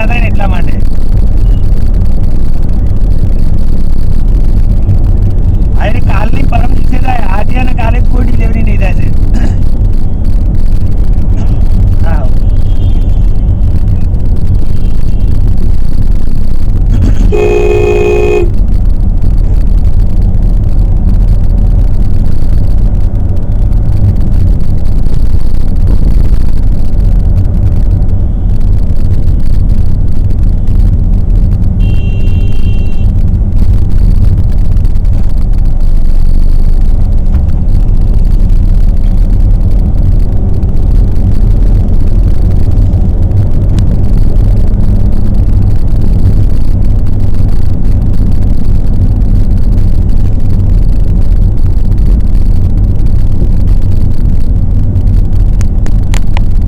થાય ને એટલા માટે. કાલની પરમ દિવસે થાય, આજે અને કાલે કોઈ ડિલિવરી નહીં થાય છે.